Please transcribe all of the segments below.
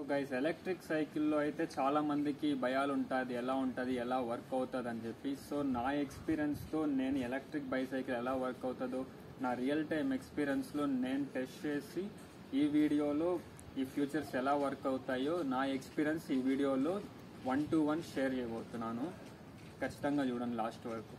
Guys electric సైకిల్లో అయితే చాలా మందికి భయాలు ఉంటుంది, ఎలా ఉంటుంది, ఎలా వర్క్ అవుతుంది అని చెప్పి. సో నా ఎక్స్పీరియన్స్తో నేను ఎలక్ట్రిక్ బైసైకిల్ ఎలా వర్క్ అవుతుందో నా రియల్ టైం ఎక్స్పీరియన్స్లో నేను టెస్ట్ చేసి ఈ వీడియోలో ఈ ఫ్యూచర్స్ ఎలా వర్క్ అవుతాయో నా ఎక్స్పీరియన్స్ ఈ వీడియోలో 1-to-1 షేర్ చేయబోతున్నాను. ఖచ్చితంగా చూడండి లాస్ట్ వరకు.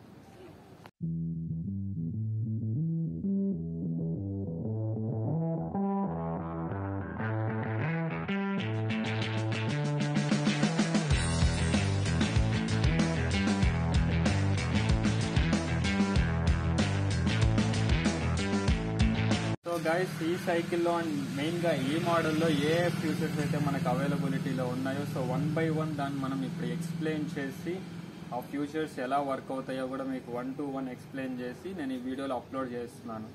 సో గైస్ ఈ సైకిల్లో అండ్ మెయిన్గా ఈ మోడల్లో ఏ ఫ్యూచర్స్ అయితే మనకు అవైలబిలిటీలో ఉన్నాయో సో 1-by-1 దాన్ని మనం ఇప్పుడు ఎక్స్ప్లెయిన్ చేసి ఆ ఫ్యూచర్స్ ఎలా వర్క్ అవుతాయో కూడా మీకు 1-to-1 ఎక్స్ప్లెయిన్ చేసి నేను ఈ వీడియోలో అప్లోడ్ చేస్తున్నాను.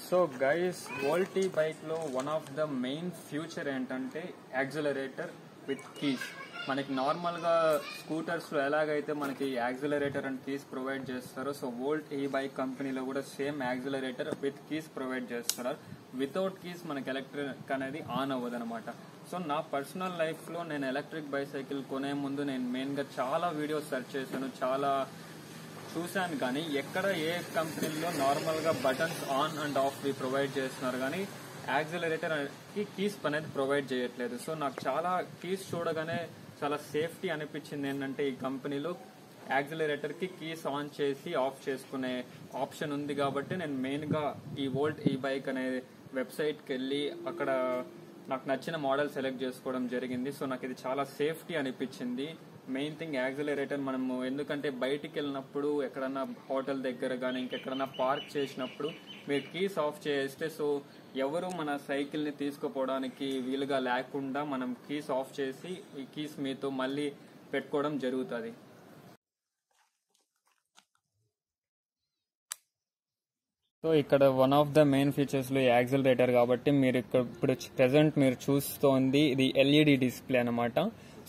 సో గైస్ వోల్టీ బైక్లో one of the main future ఏంటంటే యాక్సిలరేటర్ విత్ కీస్. మనకి నార్మల్గా స్కూటర్స్లో ఎలాగైతే మనకి యాక్సిలరేటర్ అండ్ కీస్ ప్రొవైడ్ చేస్తారో సో వోల్ట్ ఈ బైక్ కంపెనీలో కూడా same accelerator with keys provide చేస్తున్నారు. వితౌట్ కీస్ మనకి ఎలక్ట్రిక్ అనేది ఆన్ అవ్వదు అనమాట. సో నా పర్సనల్ లైఫ్లో నేను ఎలక్ట్రిక్ బైసైకిల్ కొనే ముందు నేను మెయిన్గా చాలా వీడియోస్ సెర్చ్ చేశాను, చాలా చూశాను, కానీ ఎక్కడ ఏ కంపెనీలో నార్మల్గా buttons on and of provide చేస్తున్నారు కానీ యాక్సిలరేటర్కి కీస్ అనేది ప్రొవైడ్ చేయట్లేదు. సో నాకు చాలా కీస్ చూడగానే చాలా సేఫ్టీ అనిపించింది. ఏంటంటే ఈ కంపెనీలో యాక్సిలరేటర్కి కీస్ ఆన్ చేసి ఆఫ్ చేసుకునే ఆప్షన్ ఉంది కాబట్టి నేను మెయిన్గా ఈ వోల్ట్ ఈ బైక్ అనే వెబ్సైట్కి వెళ్ళి అక్కడ నాకు నచ్చిన మోడల్ సెలెక్ట్ చేసుకోవడం జరిగింది. సో నాకు ఇది చాలా సేఫ్టీ అనిపించింది. మెయిన్ థింగ్ యాక్సిలరేటర్ మనము ఎందుకంటే బయటికి వెళ్ళినప్పుడు ఎక్కడన్నా హోటల్ దగ్గర కానీ ఇంకెక్కడన్నా పార్క్ చేసినప్పుడు మీరు కీస్ ఆఫ్ చేస్తే సో ఎవరు మన సైకిల్ని తీసుకుపోవడానికి వీలుగా లేకుండా మనం కీస్ ఆఫ్ చేసి ఈ కీస్ మీతో మళ్ళీ పెట్టుకోవడం జరుగుతుంది. సో ఇక్కడ వన్ ఆఫ్ ద మెయిన్ ఫీచర్స్లో యాక్సిలరేటర్ కాబట్టి మీరు ఇక్కడ ఇప్పుడు ప్రెసెంట్ మీరు చూస్తోంది ఇది ఎల్ఈడి డిస్ప్లే అనమాట.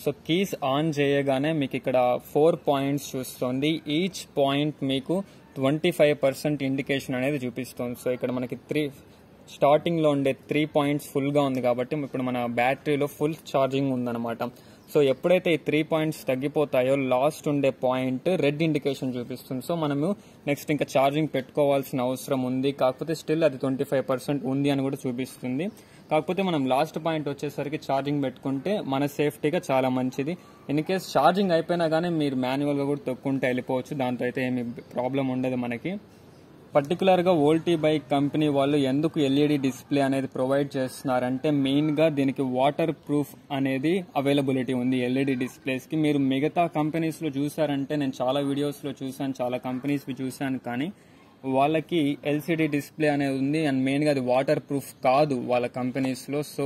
సో కీస్ ఆన్ చేయగానే మీకు ఇక్కడ 4 పాయింట్స్ చూస్తుంది. ఈచ్ పాయింట్ మీకు 25% ఇండికేషన్ అనేది చూపిస్తుంది. సో ఇక్కడ మనకి స్టార్టింగ్లో ఉండే 3 పాయింట్స్ ఫుల్గా ఉంది కాబట్టి ఇప్పుడు మన బ్యాటరీలో ఫుల్ ఛార్జింగ్ ఉందన్నమాట. సో ఎప్పుడైతే ఈ 3 పాయింట్స్ తగ్గిపోతాయో లాస్ట్ ఉండే పాయింట్ రెడ్ ఇండికేషన్ చూపిస్తుంది. సో మనము నెక్స్ట్ ఇంకా ఛార్జింగ్ పెట్టుకోవాల్సిన అవసరం ఉంది, కాకపోతే స్టిల్ అది 25% ఉంది అని కూడా చూపిస్తుంది. కాకపోతే మనం లాస్ట్ పాయింట్ వచ్చేసరికి ఛార్జింగ్ పెట్టుకుంటే మన సేఫ్టీగా చాలా మంచిది. ఇన్ కేస్ ఛార్జింగ్ అయిపోయినా కానీ మీరు మాన్యువల్గా కూడా తొక్కుంటే వెళ్ళిపోవచ్చు, దాంతో అయితే ఏమి ప్రాబ్లం ఉండదు మనకి. పర్టికులర్గా వోల్టీ బైక్ కంపెనీ వాళ్ళు ఎందుకు ఎల్ఈడి డిస్ప్లే అనేది ప్రొవైడ్ చేస్తున్నారంటే మెయిన్గా దీనికి వాటర్ ప్రూఫ్ అనేది అవైలబిలిటీ ఉంది ఎల్ఈడి డిస్ప్లేస్కి. మీరు మిగతా కంపెనీస్లో చూసారంటే నేను చాలా వీడియోస్లో చూసాను, చాలా కంపెనీస్వి చూసాను, కానీ వాళ్ళకి ఎల్సిడి డిస్ప్లే అనేది ఉంది అండ్ మెయిన్గా అది వాటర్ ప్రూఫ్ కాదు వాళ్ళ కంపెనీస్లో. సో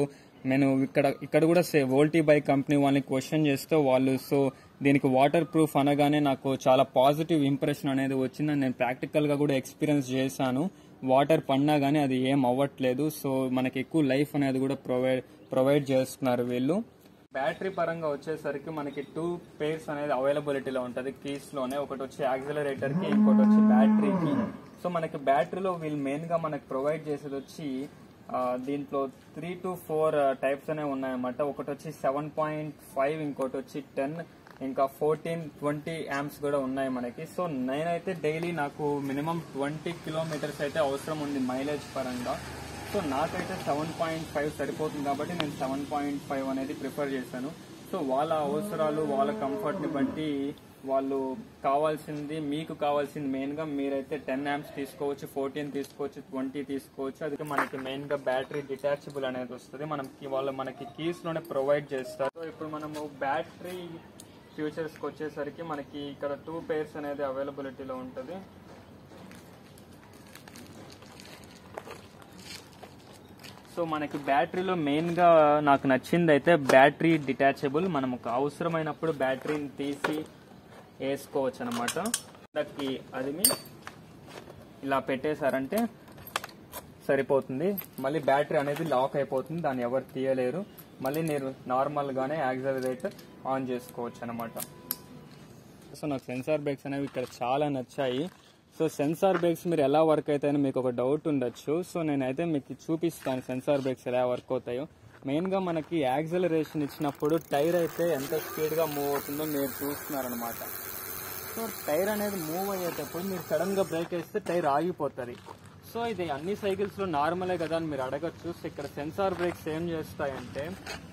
నేను ఇక్కడ కూడా వోల్టీ బైక్ కంపెనీ వాళ్ళని క్వశ్చన్ చేస్తే వాళ్ళు సో దీనికి వాటర్ ప్రూఫ్ అనగానే నాకు చాలా పాజిటివ్ ఇంప్రెషన్ అనేది వచ్చిందని నేను ప్రాక్టికల్గా కూడా ఎక్స్పీరియన్స్ చేశాను. వాటర్ పడినా కానీ అది ఏం అవ్వట్లేదు. సో మనకి ఎక్కువ లైఫ్ అనేది కూడా ప్రొవైడ్ చేస్తున్నారు వీళ్ళు. బ్యాటరీ పరంగా వచ్చేసరికి మనకి 2 పేర్స్ అనేది అవైలబిలిటీలో ఉంటుంది కీస్లోనే. ఒకటి వచ్చి యాక్సిలరేటర్కి, ఇంకోటి వచ్చి బ్యాటరీకి. సో మనకి బ్యాటరీలో వీళ్ళు మెయిన్గా మనకి ప్రొవైడ్ చేసేది వచ్చి దీంట్లో 3 to 4 టైప్స్ అనేవి ఉన్నాయన్నమాట. ఒకటి వచ్చి 7.5, ఇంకోటి వచ్చి 10, ఇంకా 14, 20 యాంప్స్ కూడా ఉన్నాయి మనకి. సో నేనైతే డైలీ నాకు మినిమం 20 కిలోమీటర్స్ అయితే అవసరం ఉంది మైలేజ్ పరంగా. సో నాకైతే 7.5 సరిపోతుంది కాబట్టి నేను 7.5 అనేది ప్రిఫర్ చేశాను. సో వాళ్ళ అవసరాలు వాళ్ళ కంఫర్ట్ని బట్టి వాళ్ళు మీకు కావాల్సింది మెయిన్గా మీరైతే 10 యాంప్స్ తీసుకోవచ్చు, 14 తీసుకోవచ్చు, 20 తీసుకోవచ్చు. అది మనకి మెయిన్గా బ్యాటరీ డిటాచబుల్ అనేది వస్తుంది, వాళ్ళు మనకి కీస్లోనే ప్రొవైడ్ చేస్తారు. సో ఇప్పుడు మనము బ్యాటరీ ఫ్యూచర్స్కి వచ్చేసరికి మనకి ఇక్కడ 2 పేర్స్ అనేది అవైలబిలిటీలో ఉంటుంది. సో మనకి బ్యాటరీలో మెయిన్గా నాకు నచ్చింది అయితే బ్యాటరీ డిటాచబుల్. మనం అవసరమైనప్పుడు బ్యాటరీని తీసి వేసుకోవచ్చు అనమాట. అది ఇలా పెట్టేశారంటే సరిపోతుంది, మళ్ళీ బ్యాటరీ అనేది లాక్ అయిపోతుంది, దాన్ని ఎవరు తీయలేరు. మళ్ళీ మీరు నార్మల్గానే యాక్సిలరేటర్ ఆన్ చేసుకోవచ్చు అనమాట. సో నాకు సెన్సార్ బ్రేక్స్ అనేవి ఇక్కడ చాలా నచ్చాయి. సో సెన్సార్ బ్రేక్స్ మీరు ఎలా వర్క్ అవుతాయని మీకు ఒక డౌట్ ఉండొచ్చు. సో నేనైతే మీకు చూపిస్తాను సెన్సార్ బ్రేక్స్ ఎలా వర్క్ అవుతాయో. మెయిన్గా మనకి యాక్సలరేషన్ ఇచ్చినప్పుడు టైర్ అయితే ఎంత స్పీడ్గా మూవ్ అవుతుందో మీరు చూస్తున్నారనమాట. సో టైర్ అనేది మూవ్ అయ్యేటప్పుడు మీరు సడన్గా బ్రేక్ వేస్తే టైర్ ఆగిపోతుంది. సో ఇది అన్ని సైకిల్స్లో నార్మలే కదా అని మీరు అడగచ్చు. సో ఇక్కడ సెన్సార్ బ్రేక్స్ ఏం చేస్తాయంటే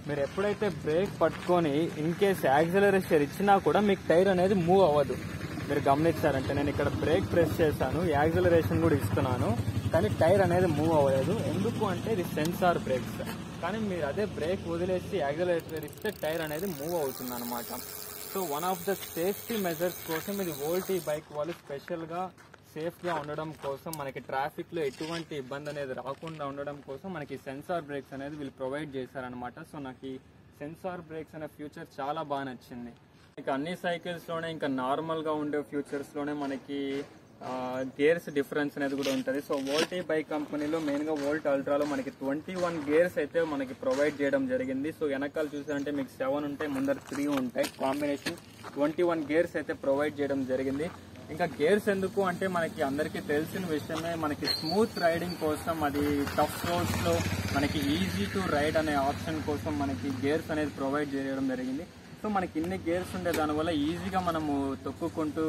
మీరు ఎప్పుడైతే బ్రేక్ పట్టుకొని ఇన్ కేస్ యాక్సలరేషన్ ఇచ్చినా కూడా మీకు టైర్ అనేది మూవ్ అవ్వదు. మీరు గమనించారంటే నేను ఇక్కడ బ్రేక్ ప్రెస్ చేశాను, యాక్సలరేషన్ కూడా ఇస్తున్నాను, కానీ టైర్ అనేది మూవ్ అవ్వలేదు. ఎందుకు అంటే ఇది సెన్సార్ బ్రేక్స్. కానీ మీరు అదే బ్రేక్ వదిలేసి యాక్సలరేటర్ ఇస్తే టైర్ అనేది మూవ్ అవుతుంది అనమాట. So one of the safety measures కోసం ఇది వోల్టీ బైక్ వాళ్ళు స్పెషల్గా సేఫ్గా ఉండడం కోసం మనకి ట్రాఫిక్లో ఎటువంటి ఇబ్బంది అనేది రాకుండా ఉండడం కోసం మనకి సెన్సార్ బ్రేక్స్ అనేది వీళ్ళు ప్రొవైడ్ చేశారనమాట. సో నాకు ఈ సెన్సార్ బ్రేక్స్ అనే ఫ్యూచర్ చాలా బాగా నచ్చింది. ఇక అన్ని సైకిల్స్లోనే ఇంకా నార్మల్గా ఉండే ఫ్యూచర్స్లోనే మనకి గేర్స్ డిఫరెన్స్ అనేది కూడా ఉంటుంది. సో వోల్టీ బైక్ కంపెనీలో మెయిన్గా వోల్ట్ అల్ట్రాలో మనకి 21 గేర్స్ అయితే మనకి ప్రొవైడ్ చేయడం జరిగింది. సో వెనకాల చూసారంటే మీకు 7 ఉంటాయి, ముందర 3 ఉంటాయి, కాంబినేషన్ 21 గేర్స్ అయితే ప్రొవైడ్ చేయడం జరిగింది. ఇంకా గేర్స్ ఎందుకు అంటే మనకి అందరికీ తెలిసిన విషయమే, మనకి స్మూత్ రైడింగ్ కోసం, అది టఫ్ రోడ్స్లో మనకి ఈజీ టు రైడ్ అనే ఆప్షన్ కోసం మనకి గేర్స్ అనేది ప్రొవైడ్ చేయడం జరిగింది. సో మనకి ఇన్ని గేర్స్ ఉండే దానివల్ల ఈజీగా మనము తొక్కుకుంటూ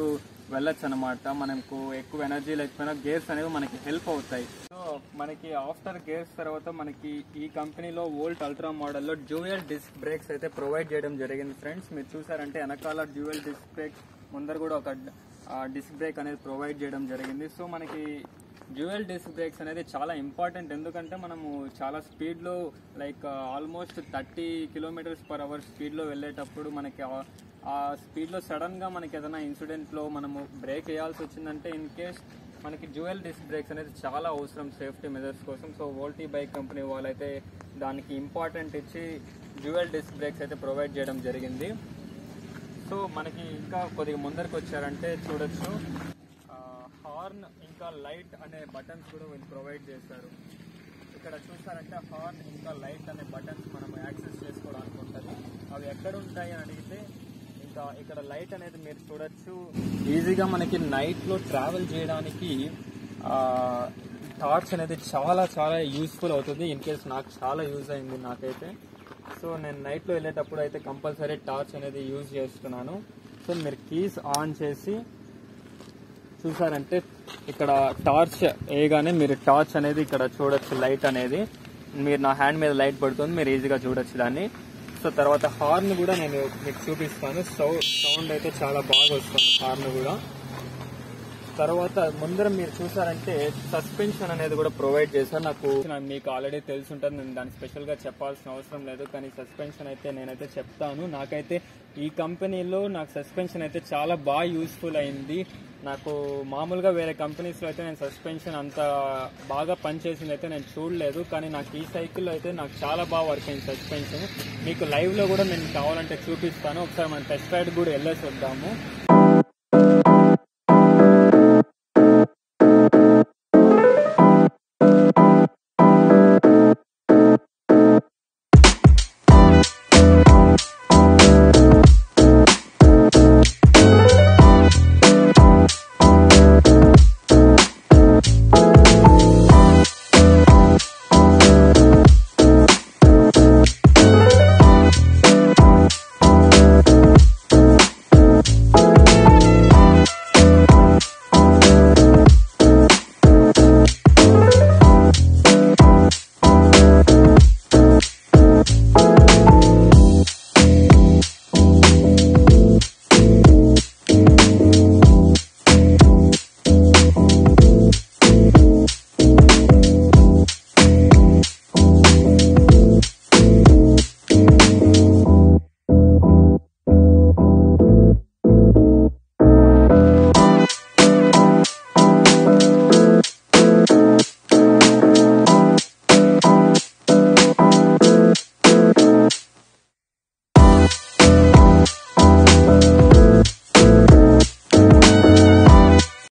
వెళ్ళొచ్చు అనమాట. మనకు ఎక్కువ ఎనర్జీ లేకపోయినా గేర్స్ అనేవి మనకి హెల్ప్ అవుతాయి. సో మనకి ఆఫ్టర్ గేర్స్ తర్వాత మనకి ఈ కంపెనీలో వోల్ట్ అల్ట్రా మోడల్లో డ్యూయల్ డిస్క్ బ్రేక్స్ అయితే ప్రొవైడ్ చేయడం జరిగింది ఫ్రెండ్స్. మీరు చూసారంటే వెనకాల డ్యూయల్ డిస్క్ బ్రేక్, ముందర కూడా ఒక డిస్క్ బ్రేక్ అనేది ప్రొవైడ్ చేయడం జరిగింది. సో మనకి డ్యూయల్ డిస్క్ బ్రేక్స్ అనేది చాలా ఇంపార్టెంట్. ఎందుకంటే మనము చాలా స్పీడ్లో లైక్ ఆల్మోస్ట్ 30 km/h స్పీడ్లో వెళ్ళేటప్పుడు మనకి ఆ స్పీడ్లో సడన్గా మనకి ఏదైనా ఇన్సిడెంట్లో మనము బ్రేక్ వేయాల్సి వచ్చిందంటే ఇన్ కేస్ మనకి డ్యూయల్ డిస్క్ బ్రేక్స్ అనేది చాలా అవసరం సేఫ్టీ మెజర్స్ కోసం. సో వోల్టీ బైక్ కంపెనీ వాళ్ళైతే దానికి ఇంపార్టెంట్ ఇచ్చి డ్యూయల్ డిస్క్ బ్రేక్స్ అయితే ప్రొవైడ్ చేయడం జరిగింది. సో మనకి ఇంకా కొద్దిగా ముందరికి వచ్చారంటే చూడొచ్చు హార్న్ ఇంకా లైట్ అనే బటన్స్ కూడా వీళ్ళు ప్రొవైడ్ చేశారు. ఇక్కడ చూసారంటే హార్న్ ఇంకా లైట్ అనే బటన్స్ మనం యాక్సెస్ చేసుకోవడానికి ఉంటుంది. అవి ఎక్కడ ఉంటాయి అని అడిగితే ఇంకా ఇక్కడ లైట్ అనేది మీరు చూడొచ్చు. ఈజీగా మనకి నైట్లో ట్రావెల్ చేయడానికి టార్చ్ అనేది చాలా చాలా యూస్ఫుల్ అవుతుంది. ఇన్ కేస్ నాకు చాలా యూజ్ అయింది నాకైతే. సో నేను నైట్లో వెళ్ళేటప్పుడు అయితే కంపల్సరీ టార్చ్ అనేది యూజ్ చేస్తున్నాను. సో మీరు కీస్ ఆన్ చేసి చూసారంటే ఇక్కడ టార్చ్ వేయగానే మీరు టార్చ్ అనేది ఇక్కడ చూడొచ్చు. లైట్ అనేది మీరు నా హ్యాండ్ మీద లైట్ పడుతుంది, మీరు ఈజీగా చూడొచ్చు దాన్ని. సో తర్వాత హార్న్ కూడా నేను మీకు చూపిస్తాను. సౌండ్ అయితే చాలా బాగా వస్తుంది హార్న్ కూడా. తర్వాత ముందర మీరు చూసారంటే సస్పెన్షన్ అనేది కూడా ప్రొవైడ్ చేశారు. మీకు ఆల్రెడీ తెలిసి ఉంటుంది, నేను దాన్ని స్పెషల్గా చెప్పాల్సిన అవసరం లేదు. కానీ సస్పెన్షన్ అయితే నేనైతే చెప్తాను. నాకైతే ఈ కంపెనీలో నాకు సస్పెన్షన్ అయితే చాలా బాగా యూస్ఫుల్ అయింది. నాకు మామూలుగా వేరే కంపెనీస్లో అయితే నేను సస్పెన్షన్ అంత బాగా పనిచేసింది అయితే నేను చూడలేదు. కానీ నాకు ఈ సైకిల్లో అయితే నాకు చాలా బాగా వర్క్ అయింది సస్పెన్షన్. మీకు లైవ్లో కూడా నేను కావాలంటే చూపిస్తాను. ఒకసారి మనం టెస్ట్ రైడ్ కూడా వెళ్ళేసి వద్దాము.